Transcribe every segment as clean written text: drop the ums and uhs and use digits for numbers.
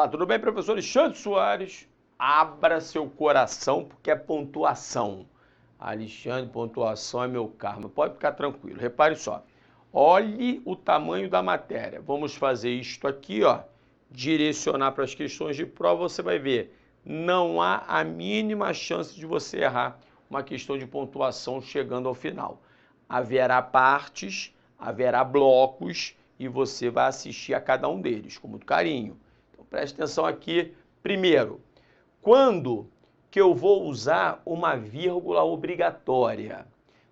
Olá, tudo bem, professor Alexandre Soares? Abra seu coração, porque é pontuação. Alexandre, pontuação é meu karma. Pode ficar tranquilo. Repare só. Olhe o tamanho da matéria. Vamos fazer isto aqui, ó. Direcionar para as questões de prova, você vai ver. Não há a mínima chance de você errar uma questão de pontuação chegando ao final. Haverá partes, haverá blocos e você vai assistir a cada um deles com muito carinho. Preste atenção aqui. Primeiro, quando que eu vou usar uma vírgula obrigatória?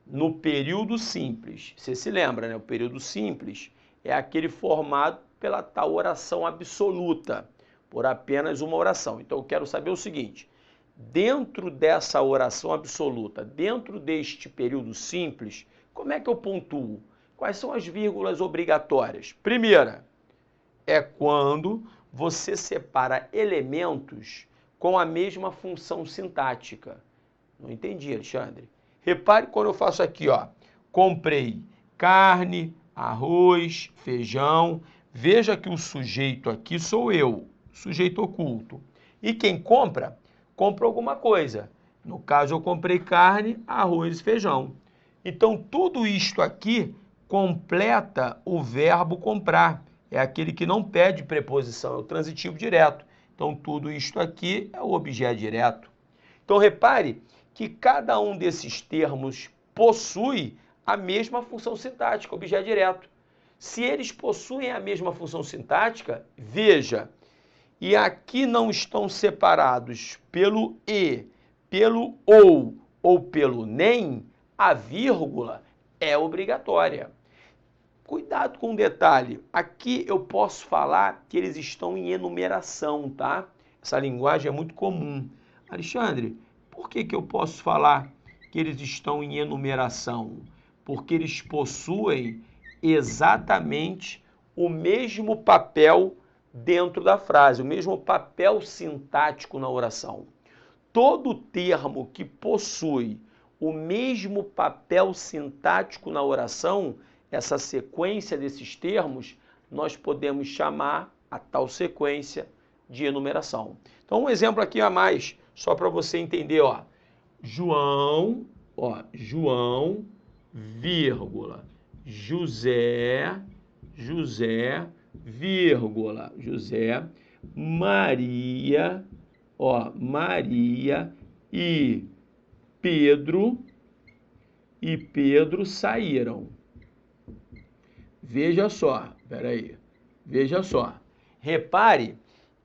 No período simples. Você se lembra, né? O período simples é aquele formado pela tal oração absoluta, por apenas uma oração. Então eu quero saber o seguinte, dentro dessa oração absoluta, dentro deste período simples, como é que eu pontuo? Quais são as vírgulas obrigatórias? Primeira, é quando você separa elementos com a mesma função sintática. Não entendi, Alexandre. Repare quando eu faço aqui, ó. Comprei carne, arroz, feijão. Veja que o sujeito aqui sou eu, sujeito oculto. E quem compra, compra alguma coisa. No caso, eu comprei carne, arroz e feijão. Então, tudo isto aqui completa o verbo comprar. É aquele que não pede preposição, é o transitivo direto. Então, tudo isto aqui é o objeto direto. Então, repare que cada um desses termos possui a mesma função sintática, objeto direto. Se eles possuem a mesma função sintática, veja, e aqui não estão separados pelo e, pelo ou pelo nem, a vírgula é obrigatória. Cuidado com um detalhe, aqui eu posso falar que eles estão em enumeração, tá? Essa linguagem é muito comum. Alexandre, por que eu posso falar que eles estão em enumeração? Porque eles possuem exatamente o mesmo papel dentro da frase, o mesmo papel sintático na oração. Todo termo que possui o mesmo papel sintático na oração, essa sequência desses termos, nós podemos chamar a tal sequência de enumeração. Então, um exemplo aqui a mais, só para você entender, ó. João, vírgula, José, vírgula, José, Maria, Maria e Pedro saíram. Veja só, veja só. Repare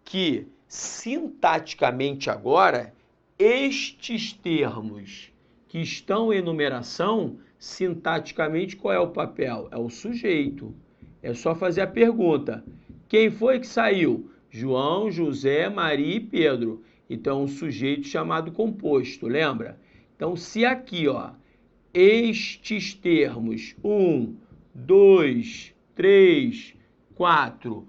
que, sintaticamente agora, estes termos que estão em enumeração, sintaticamente qual é o papel? É o sujeito. É só fazer a pergunta. Quem foi que saiu? João, José, Maria e Pedro. Então, um sujeito chamado composto, lembra? Então, se aqui, ó, estes termos, 1, 2, 3, 4,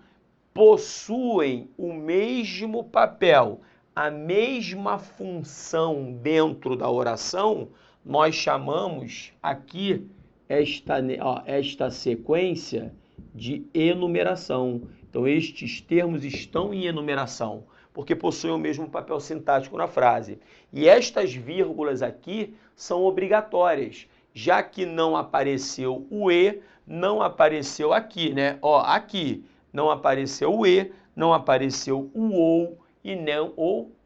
possuem o mesmo papel, a mesma função dentro da oração, nós chamamos aqui esta sequência de enumeração. Então, estes termos estão em enumeração, porque possuem o mesmo papel sintático na frase. E estas vírgulas aqui são obrigatórias, já que não apareceu o e, não apareceu aqui, né? Ó, aqui não apareceu o e, não apareceu o ou e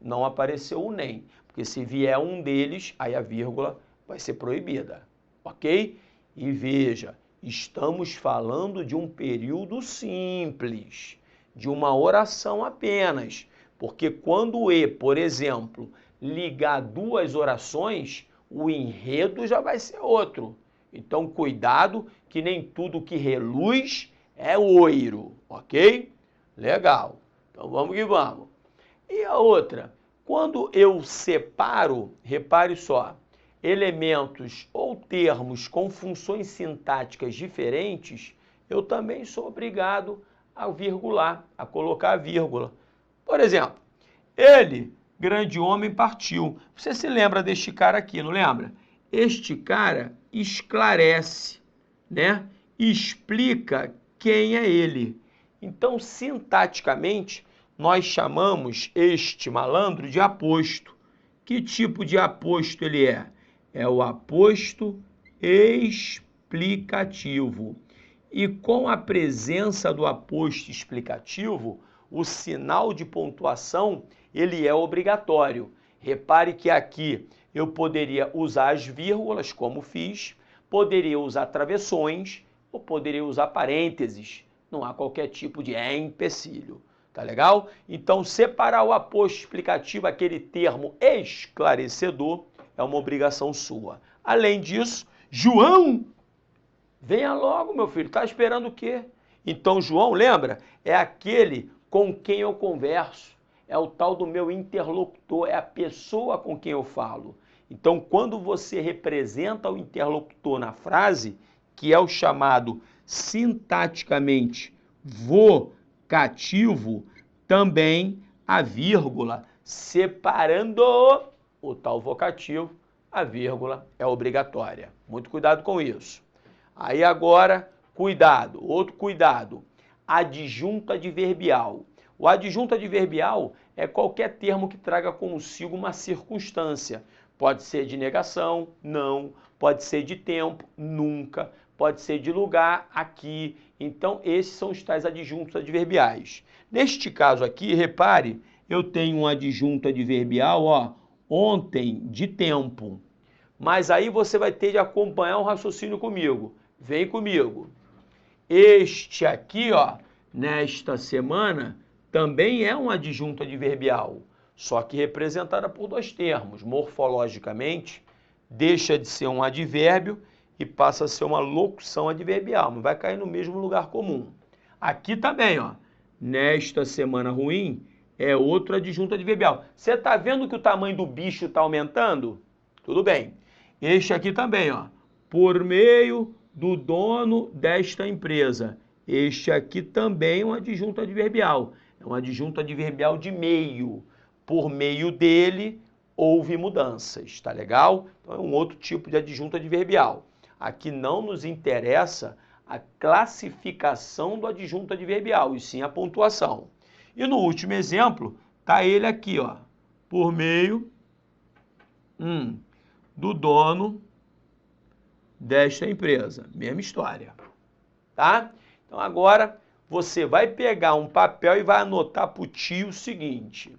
não apareceu o nem. Porque se vier um deles, aí a vírgula vai ser proibida, ok? E veja, estamos falando de um período simples, de uma oração apenas. Porque quando o e, por exemplo, ligar duas orações, o enredo já vai ser outro. Então, cuidado que nem tudo que reluz é oiro, ok? Legal. Então, vamos que vamos. E a outra, quando eu separo, repare só, elementos ou termos com funções sintáticas diferentes, eu também sou obrigado a virgular, a colocar a vírgula. Por exemplo, ele, grande homem, partiu. Você se lembra deste cara aqui, não lembra? Este cara esclarece, né? Explica quem é ele. Então, sintaticamente, nós chamamos este malandro de aposto. Que tipo de aposto ele é? É o aposto explicativo. E com a presença do aposto explicativo, o sinal de pontuação ele é obrigatório. Repare que aqui eu poderia usar as vírgulas, como fiz, poderia usar travessões ou poderia usar parênteses. Não há qualquer tipo de empecilho. Tá legal? Então, separar o aposto explicativo, aquele termo esclarecedor, é uma obrigação sua. Além disso, João, venha logo, meu filho, tá esperando o quê? Então, João, lembra? É aquele com quem eu converso. É o tal do meu interlocutor, é a pessoa com quem eu falo. Então, quando você representa o interlocutor na frase, que é o chamado sintaticamente vocativo, também a vírgula, separando o tal vocativo, a vírgula é obrigatória. Muito cuidado com isso. Aí agora, cuidado, outro cuidado, adjunto adverbial. O adjunto adverbial é qualquer termo que traga consigo uma circunstância. Pode ser de negação, não, pode ser de tempo, nunca, pode ser de lugar, aqui. Então, esses são os tais adjuntos adverbiais. Neste caso aqui, repare, eu tenho um adjunto adverbial, ó, ontem, de tempo. Mas aí você vai ter de acompanhar um raciocínio comigo. Vem comigo. Este aqui, ó, nesta semana, também é um adjunto adverbial, só que representada por dois termos. Morfologicamente, deixa de ser um advérbio e passa a ser uma locução adverbial, mas vai cair no mesmo lugar comum. Aqui também, ó, nesta semana ruim, é outro adjunto adverbial. Você está vendo que o tamanho do bicho está aumentando? Tudo bem. Este aqui também, ó, por meio do dono desta empresa. Este aqui também é um adjunto adverbial. É um adjunto adverbial de meio. Por meio dele, houve mudanças, tá legal? Então é um outro tipo de adjunto adverbial. Aqui não nos interessa a classificação do adjunto adverbial, e sim a pontuação. E no último exemplo, tá ele aqui, ó, por meio do dono desta empresa. Mesma história, tá? Então agora você vai pegar um papel e vai anotar para o tio o seguinte: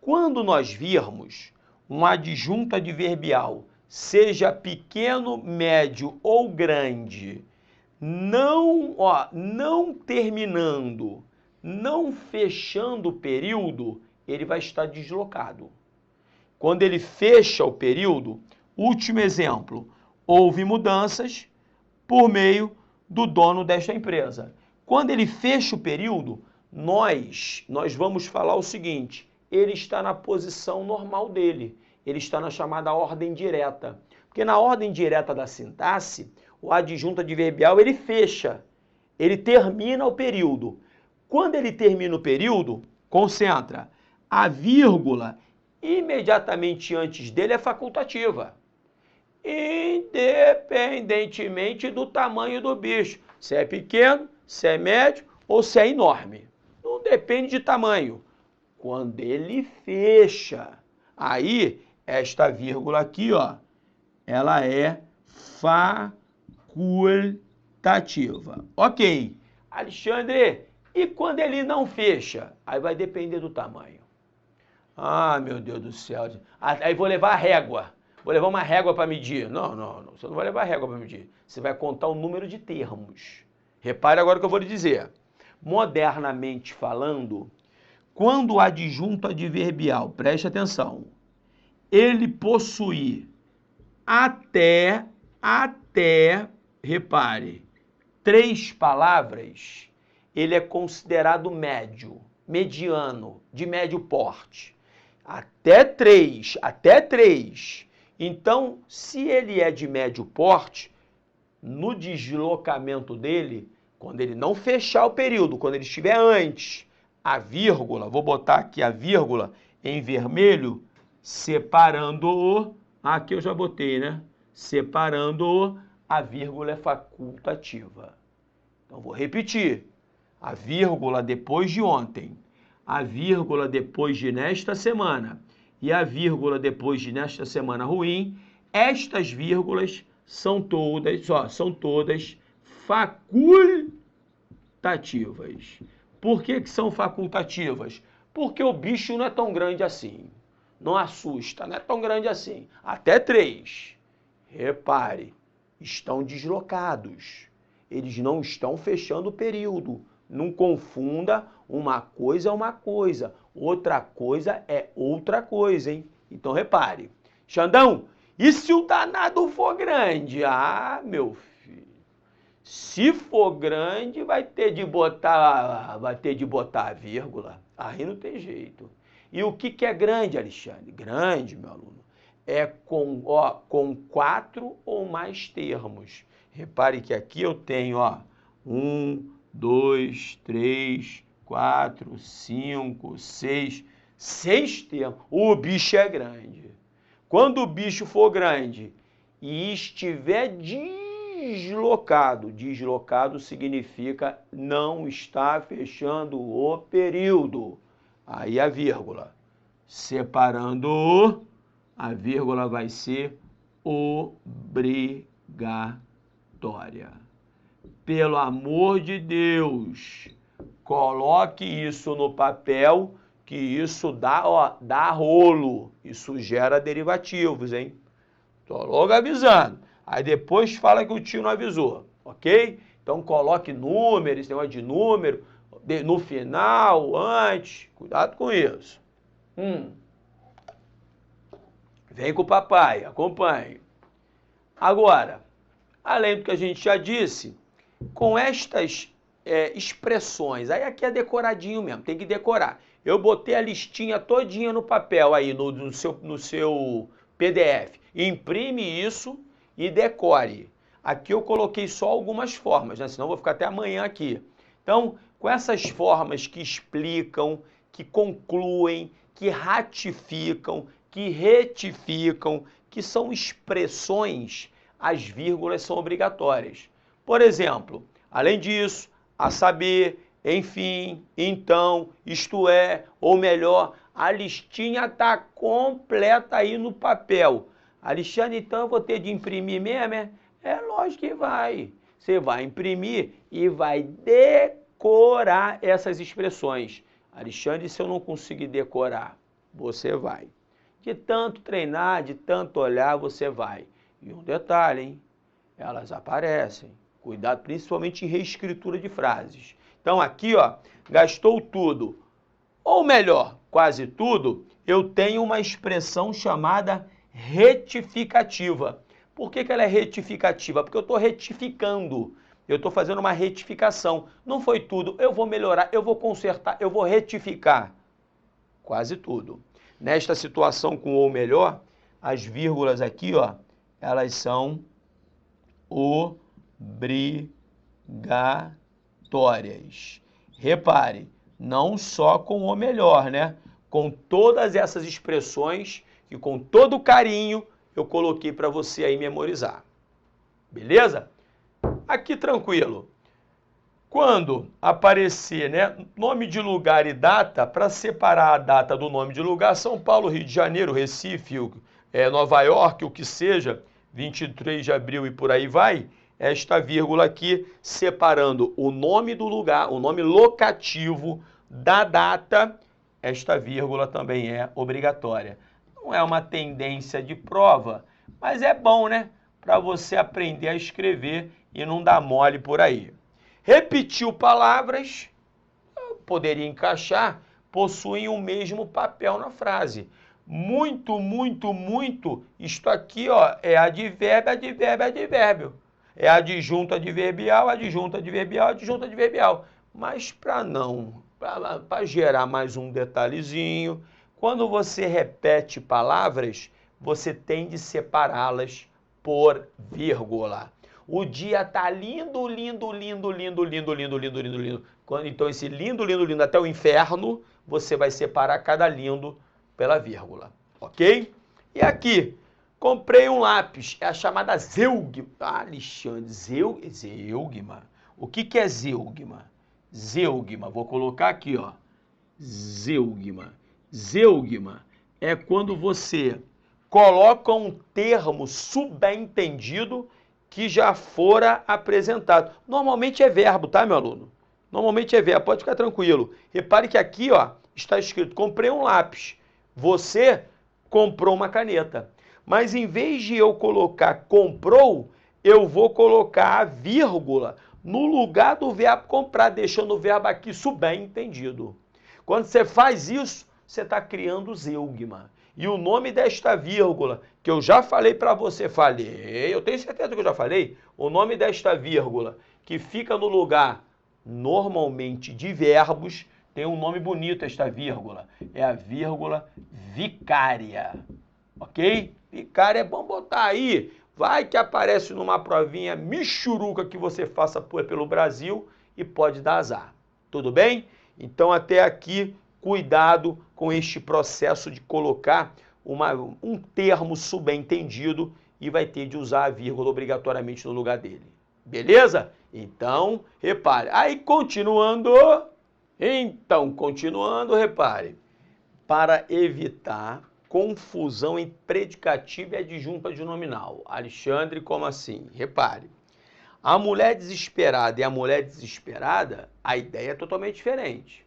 quando nós virmos um adjunto adverbial, seja pequeno, médio ou grande, não terminando, não fechando o período, ele vai estar deslocado. Quando ele fecha o período, último exemplo, houve mudanças por meio do dono desta empresa. Quando ele fecha o período, nós vamos falar o seguinte: ele está na posição normal dele, ele está na chamada ordem direta. Porque na ordem direta da sintaxe, o adjunto adverbial ele fecha, ele termina o período. Quando ele termina o período, concentra, a vírgula imediatamente antes dele é facultativa, independentemente do tamanho do bicho, se é pequeno, se é médio ou se é enorme. Não depende de tamanho. Quando ele fecha, aí esta vírgula aqui, ó, ela é facultativa. Ok. Alexandre, e quando ele não fecha? Aí vai depender do tamanho. Ah, meu Deus do céu. Aí vou levar a régua. Vou levar uma régua para medir. Não. Você não vai levar a régua para medir. Você vai contar o número de termos. Repare agora o que eu vou lhe dizer. Modernamente falando, quando o adjunto adverbial, preste atenção, ele possui até, repare, 3 palavras, ele é considerado médio, mediano, de médio porte. Até 3. Então, se ele é de médio porte, no deslocamento dele, quando ele não fechar o período, quando ele estiver antes, a vírgula, vou botar aqui a vírgula em vermelho, separando-o, aqui eu já botei, né? Separando-o, a vírgula é facultativa. Então, vou repetir. A vírgula depois de ontem, a vírgula depois de nesta semana e a vírgula depois de nesta semana ruim, estas vírgulas são todas facultativas. Por que são facultativas? Porque o bicho não é tão grande assim. Não assusta, não é tão grande assim. Até 3. Repare, estão deslocados. Eles não estão fechando o período. Não confunda uma coisa é uma coisa. Outra coisa é outra coisa, hein? Então repare. Xandão, e se o danado for grande? Ah, meu filho. Se for grande, vai ter de botar a vírgula. Aí não tem jeito. E o que é grande, Alexandre? Grande, meu aluno, é com 4 ou mais termos. Repare que aqui eu tenho 1, 2, 3, 4, 5, 6. 6 termos. O bicho é grande. Quando o bicho for grande e estiver deslocado significa não está fechando o período. Aí a vírgula. Separando, a vírgula vai ser obrigatória. Pelo amor de Deus, coloque isso no papel, que isso dá rolo. Isso gera derivativos, hein? Tô logo avisando. Aí depois fala que o tio não avisou, ok? Então coloque número, esse negócio de número, no final, antes. Cuidado com isso. Vem com o papai, acompanhe. Agora, além do que a gente já disse, com estas expressões, aí aqui é decoradinho mesmo, tem que decorar. Eu botei a listinha todinha no papel aí, no seu PDF. Imprime isso e decore. Aqui eu coloquei só algumas formas, né? Senão eu vou ficar até amanhã aqui. Então, com essas formas que explicam, que concluem, que ratificam, que retificam, que são expressões, as vírgulas são obrigatórias. Por exemplo, além disso, a saber, enfim, então, isto é, ou melhor, a listinha está completa aí no papel. Alexandre, então eu vou ter de imprimir mesmo, é? É lógico que vai. Você vai imprimir e vai decorar essas expressões. Alexandre, se eu não conseguir decorar, você vai. De tanto treinar, de tanto olhar, você vai. E um detalhe, hein? Elas aparecem. Cuidado, principalmente em reescritura de frases. Então aqui, gastou tudo. Ou melhor, quase tudo, eu tenho uma expressão chamada retificativa. Por que ela é retificativa? Porque eu estou retificando. Eu estou fazendo uma retificação. Não foi tudo. Eu vou melhorar, eu vou consertar, eu vou retificar. Quase tudo. Nesta situação com ou melhor, as vírgulas aqui, elas são obrigatórias. Repare, não só com o melhor, né? Com todas essas expressões e com todo o carinho eu coloquei para você aí memorizar. Beleza? Aqui tranquilo. Quando aparecer, né, nome de lugar e data, para separar a data do nome de lugar, São Paulo, Rio de Janeiro, Recife, Nova York, o que seja, 23 de abril e por aí vai, esta vírgula aqui separando o nome do lugar, o nome locativo da data, esta vírgula também é obrigatória. Não é uma tendência de prova, mas é bom, né? Para você aprender a escrever e não dar mole por aí. Repetiu palavras, poderia encaixar, possuem o mesmo papel na frase. Muito, muito, muito, isto aqui é advérbio, advérbio, advérbio. É adjunto adverbial, adjunto adverbial, adjunto adverbial. Mas para gerar mais um detalhezinho, quando você repete palavras, você tem de separá-las por vírgula. O dia tá lindo, lindo, lindo, lindo, lindo, lindo, lindo, lindo, lindo. Então esse lindo, lindo, lindo até o inferno, você vai separar cada lindo pela vírgula, ok? E aqui, comprei um lápis, é a chamada zeugma. Alexandre, zeugma. O que é zeugma? Zeugma, vou colocar aqui, Zeugma. Zeugma é quando você coloca um termo subentendido que já fora apresentado. Normalmente é verbo, tá, meu aluno? Normalmente é verbo, pode ficar tranquilo. Repare que aqui, ó, está escrito, comprei um lápis. Você comprou uma caneta. Mas em vez de eu colocar comprou, eu vou colocar a vírgula no lugar do verbo comprar, deixando o verbo aqui subentendido. Quando você faz isso, você está criando zeugma. E o nome desta vírgula, que eu já falei para você, eu tenho certeza que eu já falei, o nome desta vírgula, que fica no lugar normalmente de verbos, tem um nome bonito esta vírgula, é a vírgula vicária, ok? Vicária é bom botar aí, vai que aparece numa provinha michuruca que você faça pelo Brasil e pode dar azar, tudo bem? Então até aqui, cuidado com este processo de colocar um termo subentendido e vai ter de usar a vírgula obrigatoriamente no lugar dele. Beleza? Então, repare. Aí, continuando, repare. Para evitar confusão em predicativo e adjunto adnominal. Alexandre, como assim? Repare. A mulher desesperada e a mulher desesperada, a ideia é totalmente diferente.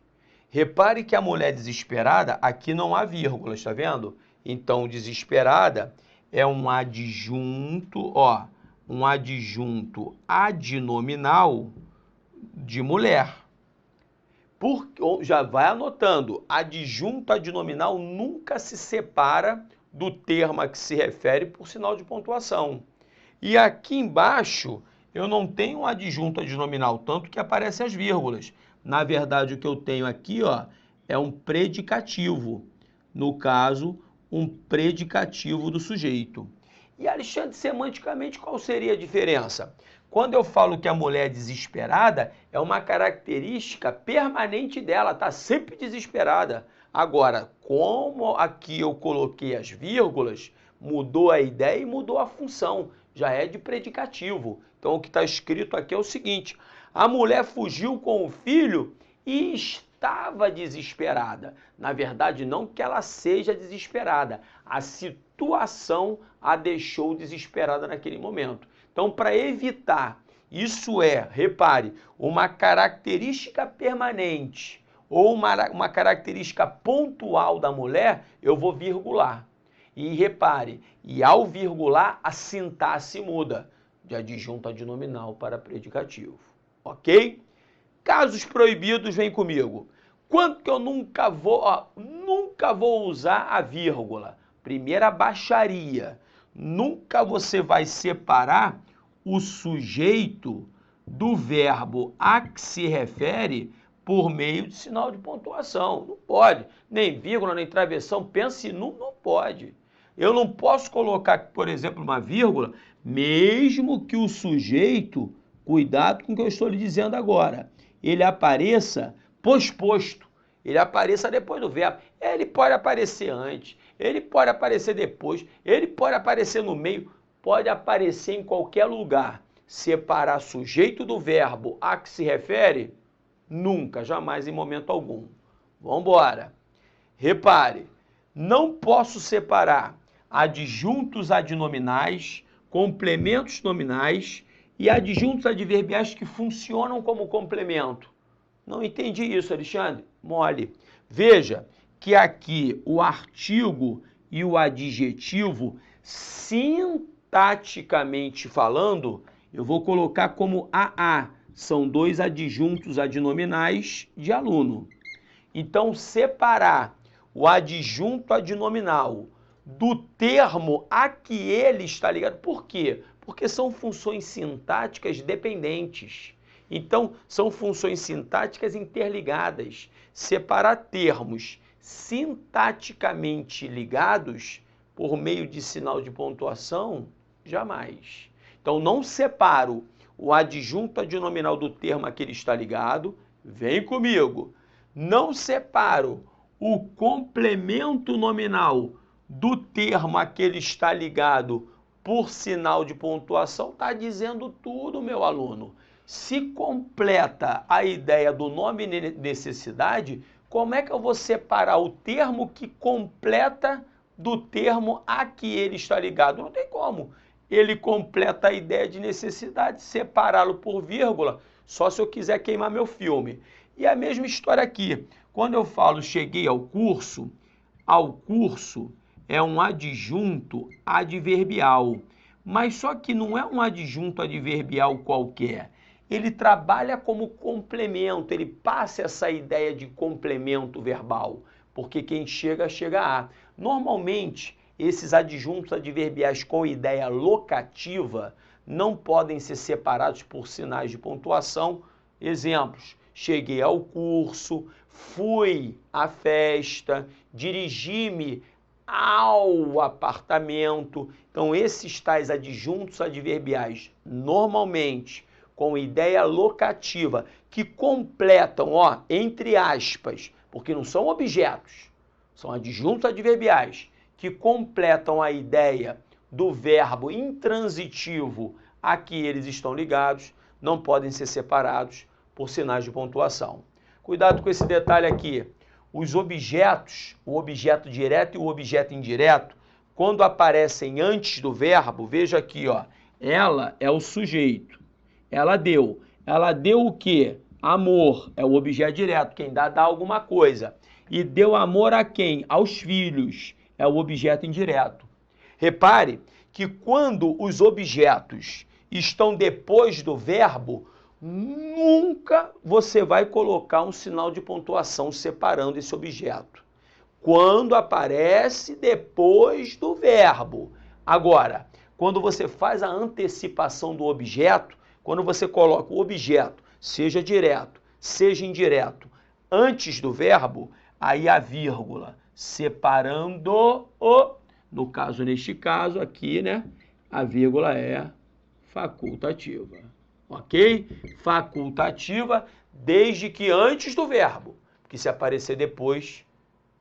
Repare que a mulher desesperada, aqui não há vírgula, está vendo? Então, desesperada é um adjunto, ó, um adjunto adnominal de mulher. Já vai anotando, adjunto adnominal nunca se separa do termo a que se refere por sinal de pontuação. E aqui embaixo, eu não tenho um adjunto adnominal, tanto que aparecem as vírgulas. Na verdade, o que eu tenho aqui, ó, é um predicativo. No caso, um predicativo do sujeito. E, Alexandre, semanticamente, qual seria a diferença? Quando eu falo que a mulher é desesperada, é uma característica permanente dela, está sempre desesperada. Agora, como aqui eu coloquei as vírgulas, mudou a ideia e mudou a função. Já é de predicativo. Então, o que está escrito aqui é o seguinte: a mulher fugiu com o filho e estava desesperada. Na verdade, não que ela seja desesperada. A situação a deixou desesperada naquele momento. Então, para evitar, isso é, repare, uma característica permanente ou uma característica pontual da mulher, eu vou virgular. E repare, e ao virgular, a sintaxe muda de adjunto adnominal para predicativo. Ok? Casos proibidos, vem comigo. Quanto que eu nunca vou usar a vírgula? Primeira baixaria. Nunca você vai separar o sujeito do verbo a que se refere por meio de sinal de pontuação. Não pode. Nem vírgula, nem travessão. Pense não pode. Eu não posso colocar, por exemplo, uma vírgula, mesmo que o sujeito, cuidado com o que eu estou lhe dizendo agora, ele apareça posposto, ele apareça depois do verbo. Ele pode aparecer antes, ele pode aparecer depois, ele pode aparecer no meio, pode aparecer em qualquer lugar. Separar sujeito do verbo a que se refere, nunca, jamais, em momento algum. Vamos embora. Repare, não posso separar adjuntos adnominais, complementos nominais e adjuntos adverbiais que funcionam como complemento. Não entendi isso, Alexandre? Mole. Veja que aqui o artigo e o adjetivo, sintaticamente falando, eu vou colocar como AA. São dois adjuntos adnominais de aluno. Então, separar o adjunto adnominal do termo a que ele está ligado. Por quê? Porque são funções sintáticas dependentes. Então, são funções sintáticas interligadas. Separar termos sintaticamente ligados por meio de sinal de pontuação, jamais. Então, não separo o adjunto adnominal do termo a que ele está ligado. Vem comigo. Não separo o complemento nominal do termo a que ele está ligado por sinal de pontuação. Está dizendo tudo, meu aluno. Se completa a ideia do nome necessidade como é que eu vou separar o termo que completa do termo a que ele está ligado? Não tem como. Ele completa a ideia de necessidade, separá-lo por vírgula, só se eu quiser queimar meu filme. E a mesma história aqui. Quando eu falo cheguei ao curso é um adjunto adverbial. Mas só que não é um adjunto adverbial qualquer. Ele trabalha como complemento, ele passa essa ideia de complemento verbal, porque quem chega, chega a. Normalmente, esses adjuntos adverbiais com ideia locativa não podem ser separados por sinais de pontuação. Exemplos: cheguei ao curso, fui à festa, dirigi-me ao apartamento. Então, esses tais adjuntos adverbiais, normalmente com ideia locativa, que completam, entre aspas, porque não são objetos, são adjuntos adverbiais, que completam a ideia do verbo intransitivo a que eles estão ligados, não podem ser separados por sinais de pontuação. Cuidado com esse detalhe aqui. Os objetos, o objeto direto e o objeto indireto, quando aparecem antes do verbo, veja aqui, ela é o sujeito. Ela deu o quê? Amor, é o objeto direto, quem dá alguma coisa. E deu amor a quem? Aos filhos, é o objeto indireto. Repare que quando os objetos estão depois do verbo, nunca você vai colocar um sinal de pontuação separando esse objeto. Quando aparece depois do verbo. Agora, quando você faz a antecipação do objeto, quando você coloca o objeto, seja direto, seja indireto, antes do verbo, aí a vírgula, separando-o, no caso, neste caso aqui, né, a vírgula é facultativa, ok? Facultativa, desde que antes do verbo, porque se aparecer depois,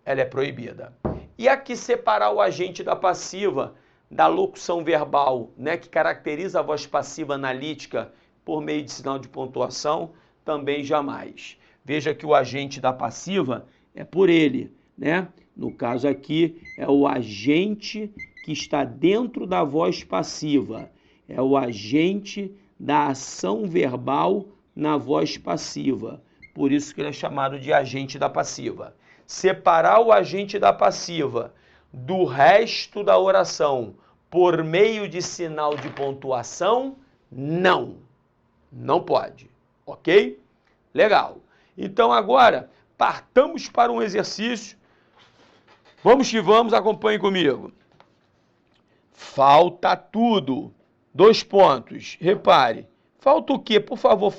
ela é proibida. E aqui separar o agente da passiva, da locução verbal, né, que caracteriza a voz passiva analítica por meio de sinal de pontuação, também jamais. Veja que o agente da passiva é por ele, né? No caso aqui, é o agente que está dentro da voz passiva. É o agente da ação verbal na voz passiva. Por isso que ele é chamado de agente da passiva. Separar o agente da passiva do resto da oração por meio de sinal de pontuação, não pode, ok? Legal. Então agora, partamos para um exercício. Vamos que vamos, acompanhe comigo. Falta tudo. 2 pontos. Repare. Falta o quê? Por favor,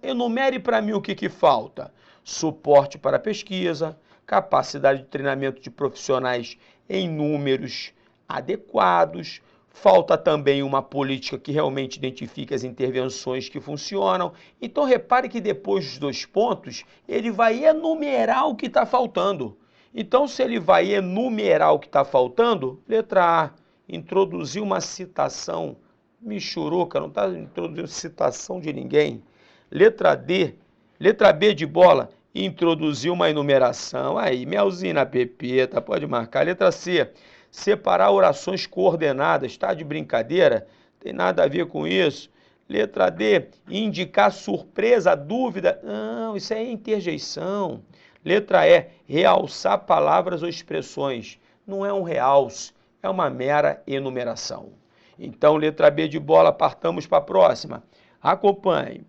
enumere para mim o que falta. Suporte para pesquisa, capacidade de treinamento de profissionais em números adequados. Falta também uma política que realmente identifique as intervenções que funcionam. Então, repare que depois dos 2 pontos, ele vai enumerar o que está faltando. Então, se ele vai enumerar o que está faltando, letra A, introduzir uma citação. Michuruca, não está introduzindo citação de ninguém. Letra B de bola, introduzir uma enumeração. Aí, melzinho na pepeta, pode marcar. Letra C, separar orações coordenadas. Está de brincadeira? Tem nada a ver com isso. Letra D, indicar surpresa, dúvida. Não, isso é interjeição. Letra E, realçar palavras ou expressões. Não é um realce, é uma mera enumeração. Então, letra B de bola, partamos para a próxima. Acompanhe.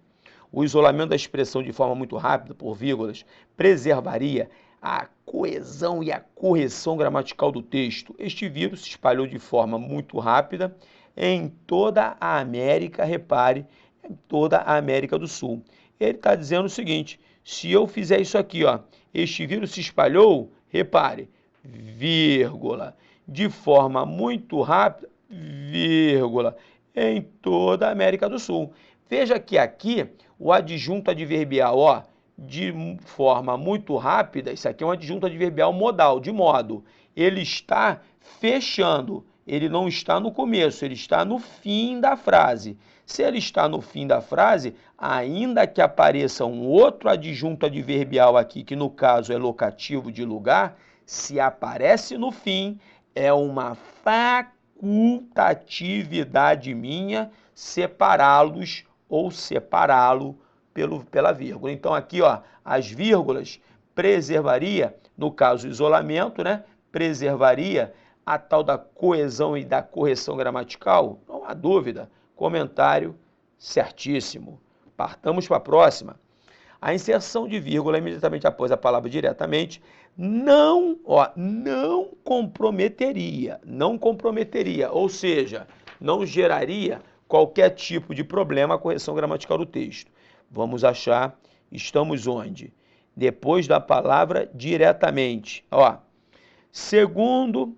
O isolamento da expressão de forma muito rápida, por vírgulas, preservaria a coesão e a correção gramatical do texto. Este vírus se espalhou de forma muito rápida em toda a América, repare, em toda a América do Sul. Ele está dizendo o seguinte, se eu fizer isso aqui, este vírus se espalhou, repare, vírgula, de forma muito rápida, vírgula, em toda a América do Sul. Veja que aqui o adjunto adverbial, de forma muito rápida, isso aqui é um adjunto adverbial modal, de modo, ele está fechando. ele não está no começo, ele está no fim da frase. Se ele está no fim da frase, ainda que apareça um outro adjunto adverbial aqui, que no caso é locativo de lugar, se aparece no fim, é uma facultatividade minha separá-los ou separá-lo pela vírgula. Então aqui, ó, as vírgulas preservaria, no caso isolamento, né? Preservaria a tal da coesão e da correção gramatical? Não há dúvida. Comentário certíssimo. Partamos para a próxima. A inserção de vírgula imediatamente após a palavra diretamente não comprometeria, ou seja, não geraria qualquer tipo de problema à correção gramatical do texto. Vamos achar, estamos onde? Depois da palavra diretamente. Ó, segundo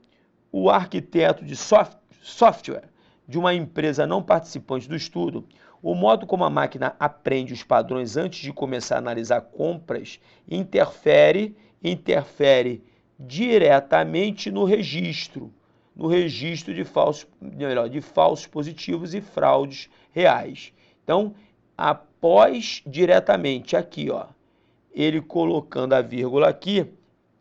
o arquiteto de software de uma empresa não participante do estudo, o modo como a máquina aprende os padrões antes de começar a analisar compras interfere diretamente no registro de falsos positivos e fraudes reais. Então, após diretamente aqui, ó, ele colocando a vírgula aqui,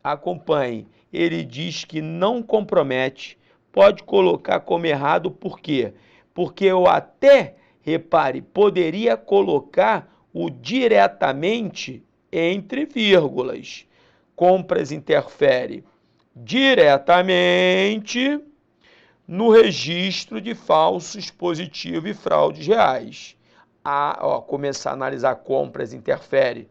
acompanhe, ele diz que não compromete, pode colocar como errado, por quê? Porque eu até, repare, poderia colocar o diretamente entre vírgulas. Compras interfere diretamente no registro de falsos positivos e fraudes reais. Começar a analisar compras interfere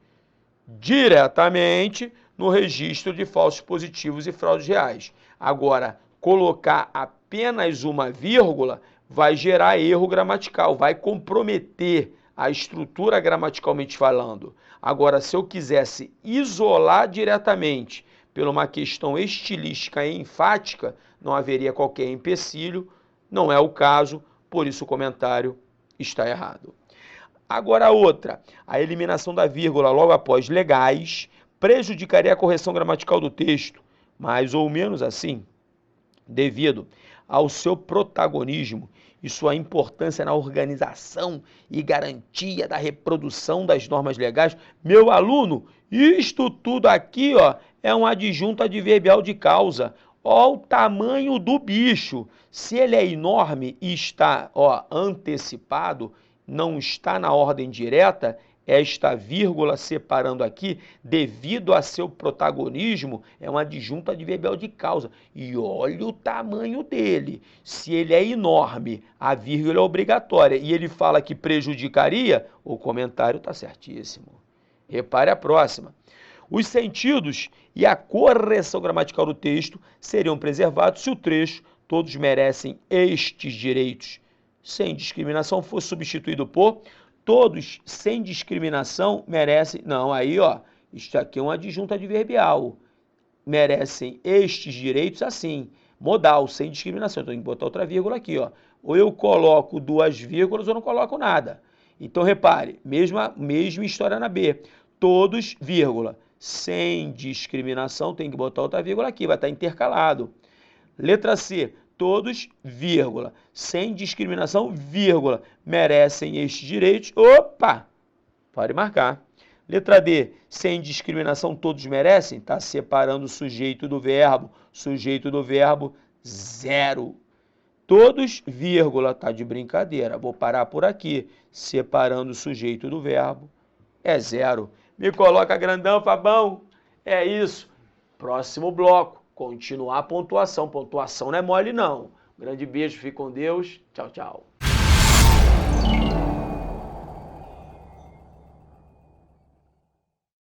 diretamente no registro de falsos positivos e fraudes reais. Agora, colocar apenas uma vírgula vai gerar erro gramatical, vai comprometer a estrutura gramaticalmente falando. Agora, se eu quisesse isolar diretamente por uma questão estilística e enfática, não haveria qualquer empecilho, não é o caso, por isso o comentário está errado. Agora outra, a eliminação da vírgula logo após legais prejudicaria a correção gramatical do texto, mais ou menos assim, devido ao seu protagonismo e sua importância na organização e garantia da reprodução das normas legais. Meu aluno, isto tudo aqui, ó, é um adjunto adverbial de causa. Ó, o tamanho do bicho. Se ele é enorme e está, ó, antecipado, não está na ordem direta, esta vírgula separando aqui, devido a seu protagonismo, é um adjunto adverbial de causa. E olha o tamanho dele. Se ele é enorme, a vírgula é obrigatória e ele fala que prejudicaria, o comentário está certíssimo. Repare a próxima. Os sentidos e a correção gramatical do texto seriam preservados se o trecho "todos merecem estes direitos" sem discriminação for substituído por "todos sem discriminação merecem", não, aí ó, isso aqui é um adjunto adverbial, merecem estes direitos assim, modal, sem discriminação, então tem que botar outra vírgula aqui, ó, ou eu coloco duas vírgulas ou não coloco nada. Então repare, mesma história na B, todos, vírgula, sem discriminação, tem que botar outra vírgula aqui, vai estar intercalado. Letra C, todos, vírgula, sem discriminação, vírgula, merecem estes direitos. Opa! Pode marcar. Letra D, sem discriminação, todos merecem. Está separando o sujeito do verbo. Sujeito do verbo, zero. Todos, vírgula, tá de brincadeira. Vou parar por aqui. Separando o sujeito do verbo, é zero. Me coloca grandão, Fabão. É isso. Próximo bloco. Continuar a pontuação. Pontuação não é mole, não. Grande beijo, fique com Deus. Tchau, tchau.